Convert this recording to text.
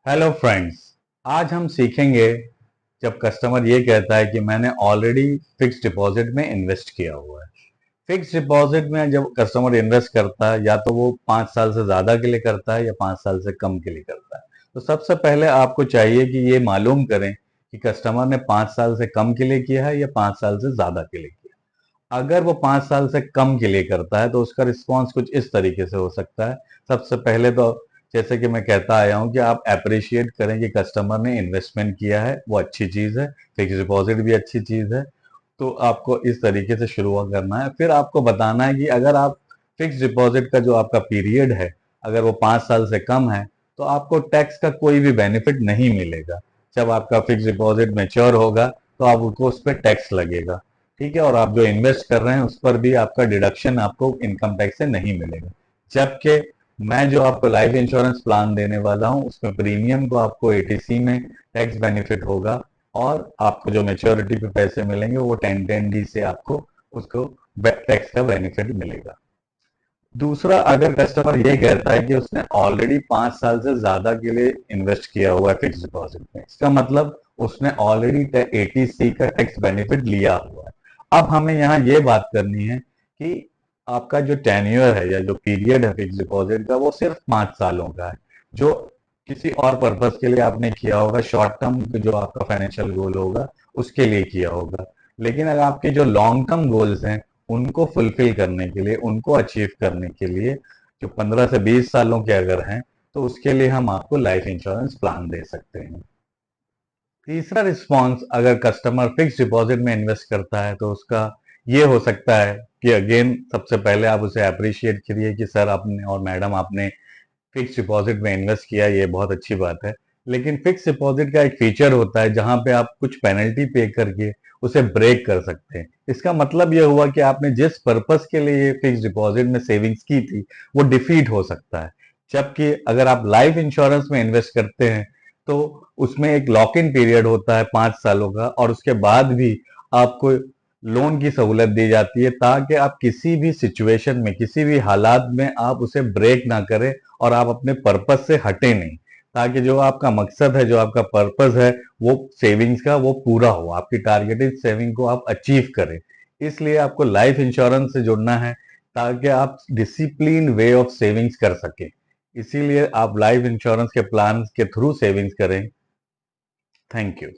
Hello friends. आज हम सीखेंगे जब कस्टमर ये कहता है कि मैंने ऑलरेडी फिक्स डिपॉजिट में इन्वेस्ट किया हुआ है। फिक्स डिपॉजिट में जब कस्टमर इन्वेस्ट करता है या तो वो 5 साल से ज़्यादा के लिए करता है या 5 साल से कम के लिए करता है। तो सबसे पहले आपको चाहिए कि ये मालूम करें कि कस्टमर ने 5 साल से कम के लिए किया है या 5 साल से ज़्यादा के लिए किया। अगर वो 5 साल से कम के लिए करता है तो उसका रिस्पॉन्स कुछ इस तरीके से हो सकता है। सबसे पहले तो जैसे कि मैं कहता आया हूं कि आप अप्रिशिएट करें कि कस्टमर ने इन्वेस्टमेंट किया है, वो अच्छी चीज है। फिक्स डिपॉजिट भी अच्छी चीज है। तो आपको इस तरीके से शुरुआत करना है। फिर आपको बताना है कि अगर आप फिक्स डिपॉजिट का जो आपका पीरियड है, अगर वो 5 साल से कम है तो आपको टैक्स का कोई भी बेनिफिट नहीं मिलेगा। जब आपका फिक्स डिपॉजिट मैच्योर होगा तो आपको उस पर टैक्स लगेगा। ठीक है, और आप जो इन्वेस्ट कर रहे हैं उस पर भी आपका डिडक्शन आपको इनकम टैक्स से नहीं मिलेगा। जबकि मैं जो आपको लाइफ इंश्योरेंस प्लान देने वाला हूं उसमें प्रीमियम को आपको एटीसी में टैक्स बेनिफिट होगा, और आपको जो मेच्योरिटी पे पैसे मिलेंगे वो 1010D से आपको उसको टैक्स का बेनिफिट मिलेगा। दूसरा, अगर कस्टमर ये कहता है कि उसने ऑलरेडी 5 साल से ज्यादा के लिए इन्वेस्ट किया हुआ है फिक्स डिपॉजिट में, इसका मतलब उसने ऑलरेडी एटीसी का टैक्स बेनिफिट लिया हुआ है। अब हमें यहाँ ये बात करनी है कि आपका जो टेन्योर है या जो पीरियड है फिक्स डिपॉजिट का वो सिर्फ 5 सालों का है। जो किसी और पर्पज के लिए आपने किया होगा, शॉर्ट टर्म जो आपका फाइनेंशियल गोल होगा उसके लिए किया होगा। लेकिन अगर आपके जो लॉन्ग टर्म गोल्स हैं उनको फुलफिल करने के लिए, उनको अचीव करने के लिए, जो 15 से 20 सालों के अगर हैं, तो उसके लिए हम आपको लाइफ इंश्योरेंस प्लान दे सकते हैं। तीसरा रिस्पॉन्स, अगर कस्टमर फिक्स डिपॉजिट में इन्वेस्ट करता है तो उसका ये हो सकता है कि अगेन सबसे पहले आप उसे अप्रिशिएट करिए कि सर आपने और मैडम आपने फिक्स डिपॉजिट में इन्वेस्ट किया, ये बहुत अच्छी बात है। लेकिन फिक्स डिपॉजिट का एक फीचर होता है जहां पे आप कुछ पेनल्टी पे करके उसे ब्रेक कर सकते हैं। इसका मतलब यह हुआ कि आपने जिस पर्पस के लिए ये फिक्स डिपॉजिट में सेविंग्स की थी वो डिफीट हो सकता है। जबकि अगर आप लाइफ इंश्योरेंस में इन्वेस्ट करते हैं तो उसमें एक लॉक इन पीरियड होता है 5 सालों का, और उसके बाद भी आपको लोन की सहूलत दी जाती है ताकि आप किसी भी सिचुएशन में, किसी भी हालात में आप उसे ब्रेक ना करें और आप अपने पर्पस से हटे नहीं, ताकि जो आपका मकसद है, जो आपका पर्पस है वो सेविंग्स का, वो पूरा हो, आपकी टारगेटेड सेविंग को आप अचीव करें। इसलिए आपको लाइफ इंश्योरेंस से जुड़ना है ताकि आप डिसिप्लिन वे ऑफ सेविंग्स कर सकें। इसीलिए आप लाइफ इंश्योरेंस के प्लान के थ्रू सेविंग्स करें। Thank you.